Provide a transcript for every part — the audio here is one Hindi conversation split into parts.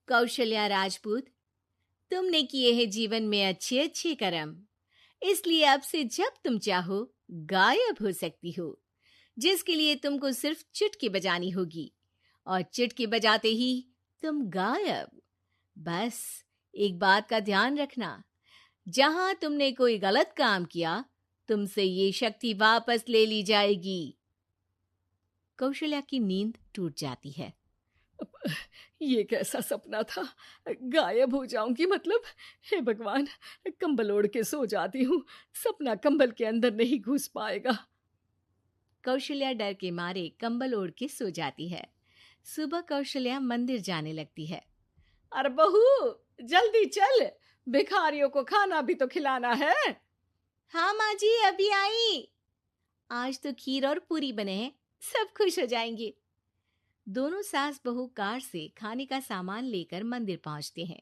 कौशल्या राजपूत, तुमने किए हैं जीवन में अच्छे अच्छे कर्म, इसलिए अब से जब तुम चाहो गायब हो सकती हो, जिसके लिए तुमको सिर्फ चुटकी बजानी होगी और चुटकी बजाते ही तुम गायब। बस एक बात का ध्यान रखना, जहां तुमने कोई गलत काम किया, तुमसे ये शक्ति वापस ले ली जाएगी। कौशल्या की नींद टूट जाती है। ये कैसा सपना था? गायब हो जाऊंगी मतलब? हे भगवान, कंबल ओढ़ के सो जाती हूँ, सपना कंबल के अंदर नहीं घुस पाएगा। कौशल्या डर के मारे कंबल ओढ़ के सो जाती है। सुबह कौशल्या मंदिर जाने लगती है। अरे बहू, जल्दी चल, भिखारियों को खाना भी तो खिलाना है। हाँ माँ जी, अभी आई। आज तो खीर और पूरी बने हैं, सब खुश हो जाएंगे। दोनों सास बहू कार से खाने का सामान लेकर मंदिर पहुंचते हैं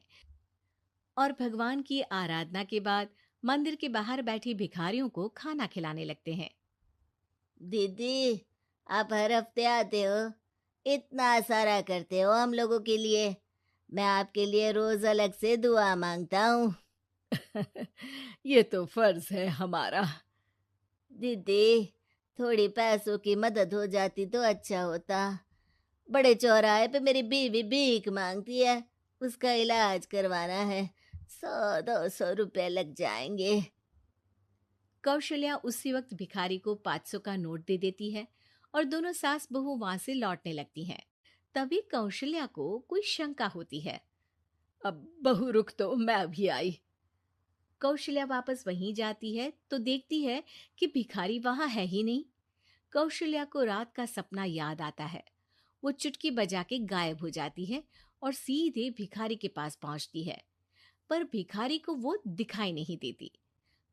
और भगवान की आराधना के बाद मंदिर के बाहर बैठे भिखारियों को खाना खिलाने लगते हैं। दीदी, आप हर हफ्ते आते हो, इतना सारा करते हो हम लोगों के लिए। मैं आपके लिए रोज अलग से दुआ मांगता हूँ। ये तो फर्ज है हमारा। दीदी, थोड़ी पैसों की मदद हो जाती तो अच्छा होता। बड़े चौराहे पे मेरी बीवी भीख मांगती है, उसका इलाज करवाना है, 100-200 रुपए लग जाएंगे। कौशल्या उसी वक्त भिखारी को 500 का नोट दे देती है और दोनों सास बहू वहां से लौटने लगती हैं। तभी कौशल्या को कोई शंका होती है। अब बहू रुक, तो मैं अभी आई। कौशल्या वापस वहीं जाती है तो देखती है कि भिखारी वहां है ही नहीं। कौशल्या को रात का सपना याद आता है। वो चुटकी बजा के गायब हो जाती है और सीधे भिखारी के पास पहुंचती है, पर भिखारी को वो दिखाई नहीं देती।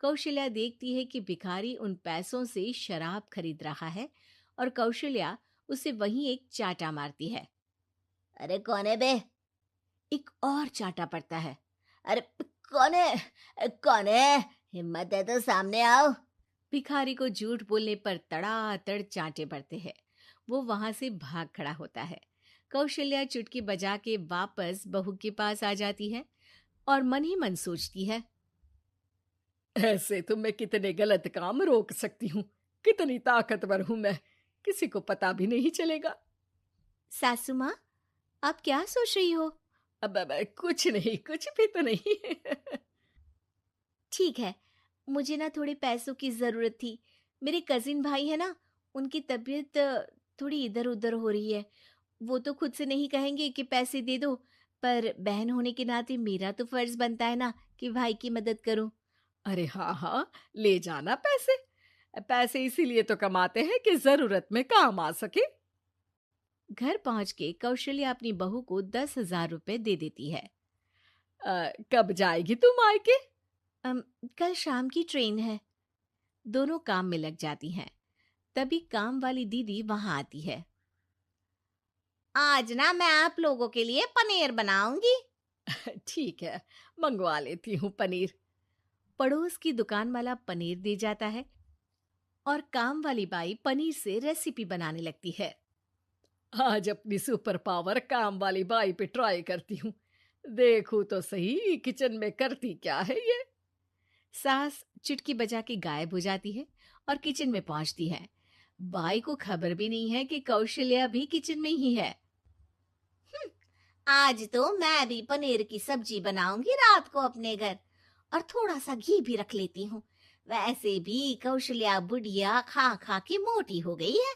कौशल्या देखती है कि भिखारी उन पैसों से शराब खरीद रहा है और कौशल्या उसे वहीं एक चाटा मारती है। अरे कौन है बे? एक और चाटा पड़ता है। अरे कौन है? कौन है? हिम्मत है तो सामने आओ। भिखारी को झूठ बोलने पर तड़ातड़ चांटे पड़ते हैं। वो वहां से भाग खड़ा होता है। कौशल्या चुटकी बजा के वापस बहू के पास आ जाती है और मन ही मन सोचती है, ऐसे तो मैं कितने गलत काम रोक सकती हूँ, कितनी ताकतवर हूँ मैं, किसी को पता भी नहीं चलेगा। सासू माँ, आप क्या सोच रही हो? अब कुछ नहीं, कुछ भी तो नहीं। ठीक है, मुझे ना थोड़े पैसों की जरूरत थी। मेरे कजिन भाई है ना, उनकी तबीयत थोड़ी इधर उधर हो रही है। वो तो खुद से नहीं कहेंगे कि पैसे दे दो, पर बहन होने के नाते मेरा तो फर्ज बनता है ना कि भाई की मदद करूं। अरे हाँ हाँ, ले जाना पैसे। पैसे इसीलिए तो कमाते हैं कि जरूरत में काम आ सके। घर पहुंच के कौशल्या अपनी बहू को 10,000 रुपए दे देती है। कब जाएगी तू मायके? अम, कल शाम की ट्रेन है। दोनों काम में लग जाती हैं। तभी काम वाली दीदी वहां आती है। आज ना मैं आप लोगों के लिए पनीर बनाऊंगी। ठीक है, मंगवा लेती हूँ पनीर। पड़ोस की दुकान वाला पनीर दे जाता है और काम वाली बाई पनीर से रेसिपी बनाने लगती है। आज अपनी सुपर पावर काम वाली बाई पे ट्राई करती हूँ, देखूं तो सही किचन में करती क्या है ये। सास चुटकी बजा के गायब हो जाती है और किचन में पहुंचती है। बाई को खबर भी नहीं है कि कौशल्या भी किचन में ही है। आज तो मैं भी पनीर की सब्जी बनाऊंगी रात को अपने घर, और थोड़ा सा घी भी रख लेती हूँ। वैसे भी कौशल्या बुढ़िया खा खा के मोटी हो गई है।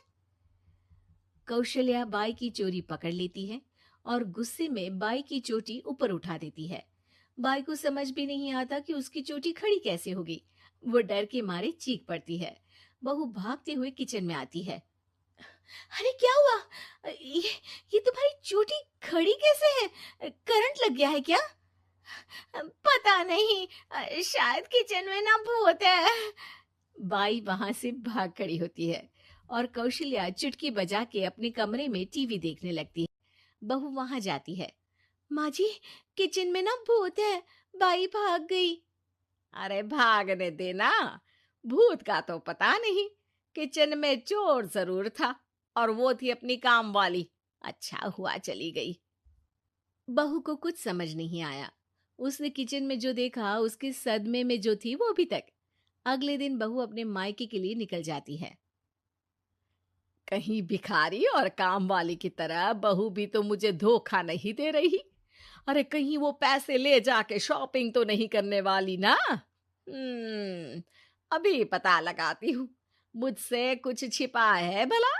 कौशल्या बाई की चोरी पकड़ लेती है और गुस्से में बाई की चोटी ऊपर उठा देती है। बाई को समझ भी नहीं आता कि उसकी चोटी खड़ी कैसे हो गई। वो डर के मारे चीख पड़ती है। बहू भागते हुए किचन में आती है। अरे क्या हुआ? ये तुम्हारी चोटी खड़ी कैसे है? करंट लग गया है क्या? पता नहीं, शायद किचन में ना भूत है। बाई वहां से भाग खड़ी होती है और कौशल्या चुटकी बजा के अपने कमरे में टीवी देखने लगती है। बहू वहां जाती है। माँ जी, किचन में ना भूत है, बाई भाग गई। अरे भागने देना, भूत का तो पता नहीं, किचन में चोर जरूर था और वो थी अपनी काम वाली। अच्छा हुआ चली गई। बहू को कुछ समझ नहीं आया। उसने किचन में जो देखा उसके सदमे में जो थी वो अभी तक। अगले दिन बहू अपने मायके के लिए निकल जाती है। कहीं भिखारी और काम वाली की तरह बहू भी तो मुझे धोखा नहीं दे रही। अरे कहीं वो पैसे ले जाके शॉपिंग तो नहीं करने वाली ना। अभी पता लगाती हूँ, मुझसे कुछ छिपा है भला।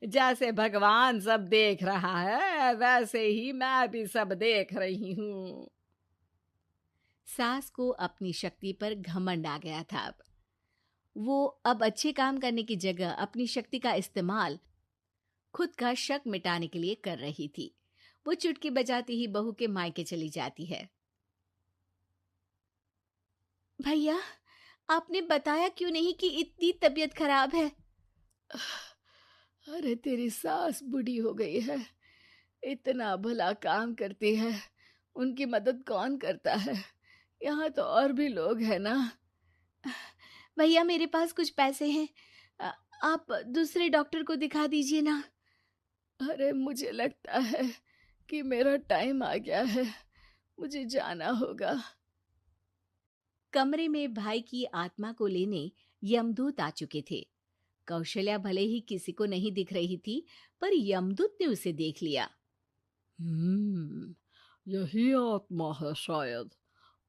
जैसे भगवान सब देख रहा है वैसे ही मैं भी सब देख रही हूँ। सास को अपनी शक्ति पर घमंड आ गया था। वो अब अच्छे काम करने की जगह अपनी शक्ति का इस्तेमाल खुद का शक मिटाने के लिए कर रही थी। वो चुटकी बजाती ही बहू के मायके चली जाती है। भैया, आपने बताया क्यों नहीं कि इतनी तबीयत खराब है? अरे तेरी सास बूढ़ी हो गई है, इतना भला काम करती है, उनकी मदद कौन करता है? यहाँ तो और भी लोग हैं ना। भैया, मेरे पास कुछ पैसे हैं, आप दूसरे डॉक्टर को दिखा दीजिए ना। अरे मुझे लगता है कि मेरा टाइम आ गया है, मुझे जाना होगा। कमरे में भाई की आत्मा को लेने यमदूत आ चुके थे। कौशल्या भले ही किसी को नहीं दिख रही थी, पर यमदूत ने उसे देख लिया। यही आत्मा है शायद,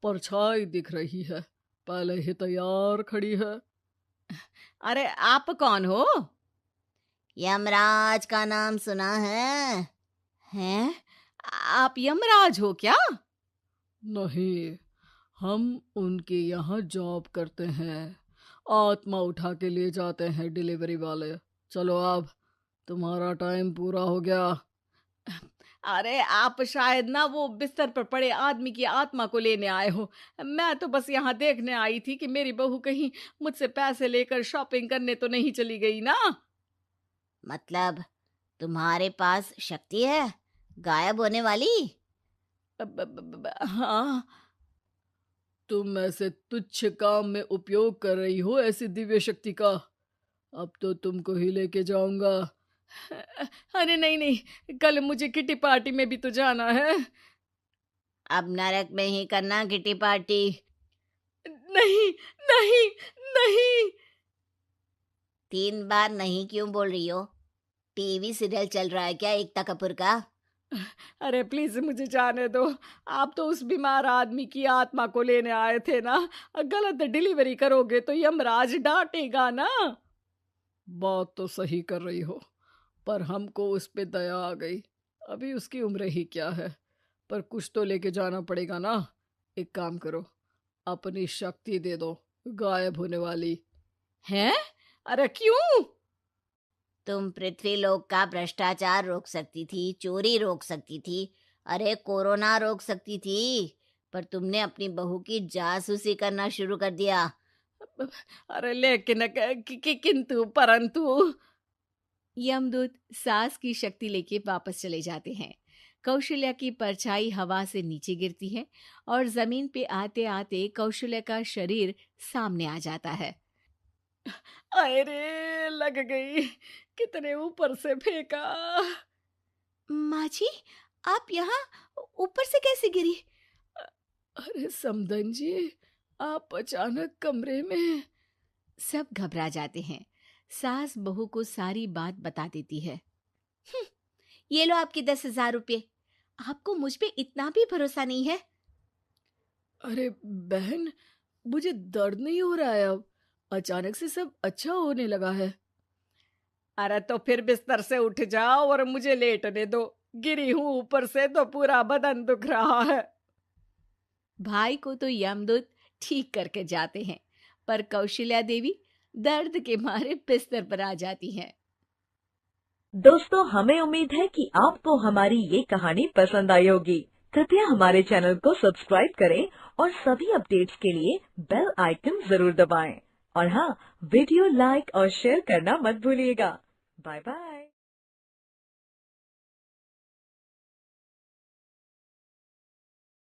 परछाई दिख रही है, पहले ही तैयार खड़ी है। अरे आप कौन हो? यमराज का नाम सुना है? हैं? आप यमराज हो क्या? नहीं, हम उनके यहाँ जॉब करते हैं, आत्मा उठा के ले जाते हैं डिलीवरी वाले। चलो अब तुम्हारा टाइम पूरा हो गया। अरे आप शायद ना वो बिस्तर पर पड़े आदमी की आत्मा को लेने आए हो। मैं तो बस यहाँ देखने आई थी कि मेरी बहू कहीं मुझसे पैसे लेकर शॉपिंग करने तो नहीं चली गई ना। मतलब तुम्हारे पास शक्ति है गायब होने वाली? हाँ, तुम ऐसे तुच्छ काम में उपयोग कर रही हो ऐसी दिव्य शक्ति का। अब तो तुमको ही लेके जाऊंगा। अरे नहीं नहीं, कल मुझे किटी पार्टी में भी तो जाना है। अब नरक में ही करना किटी पार्टी। नहीं नहीं नहीं। 3 बार नहीं क्यों बोल रही हो? टीवी सीरियल चल रहा है क्या एकता कपूर का? अरे प्लीज मुझे जाने दो। आप तो उस बीमार आदमी की आत्मा को लेने आए थे ना। गलत डिलीवरी करोगे तो यमराज डांटेगा ना। बात तो सही कर रही हो, पर हमको उस पे दया आ गई। अभी उसकी उम्र ही क्या है, पर कुछ तो लेके जाना पड़ेगा ना। एक काम करो, अपनी शक्ति दे दो, गायब होने वाली। हैं? अरे क्यों? तुम पृथ्वीलोक का भ्रष्टाचार रोक सकती थी, चोरी रोक सकती थी, अरे कोरोना रोक सकती थी, पर तुमने अपनी बहू की जासूसी करना शुरू कर दिया। अरे लेकिन किंतु परंतु। यमदूत सास की शक्ति लेके वापस चले जाते हैं। कौशल्या की परछाई हवा से नीचे गिरती है और जमीन पे आते आते कौशल्या का शरीर सामने आ जाता है। अरे लग गई, कितने ऊपर से फेंका। माँ जी, आप यहाँ ऊपर से कैसे गिरी? अरे समदन जी, आप अचानक कमरे में। सब घबरा जाते हैं। सास बहू को सारी बात बता देती है। ये लो आपके 10,000 रुपये। आपको मुझ पे इतना भी भरोसा नहीं है? अरे बहन, मुझे दर्द नहीं हो रहा है, अब अचानक से सब अच्छा होने लगा है। अरे तो फिर बिस्तर से उठ जाओ और मुझे लेटने दो, गिरी हूं ऊपर से तो पूरा बदन दुख रहा है। भाई को तो यमदूत ठीक करके जाते हैं, पर कौशल्या देवी दर्द के मारे बिस्तर पर आ जाती हैं। दोस्तों, हमें उम्मीद है कि आपको हमारी ये कहानी पसंद आई होगी। कृपया हमारे चैनल को सब्सक्राइब करें और सभी अपडेट्स के लिए बेल आइकन जरूर दबाएं। और हाँ, वीडियो लाइक और शेयर करना मत भूलिएगा। Bye bye.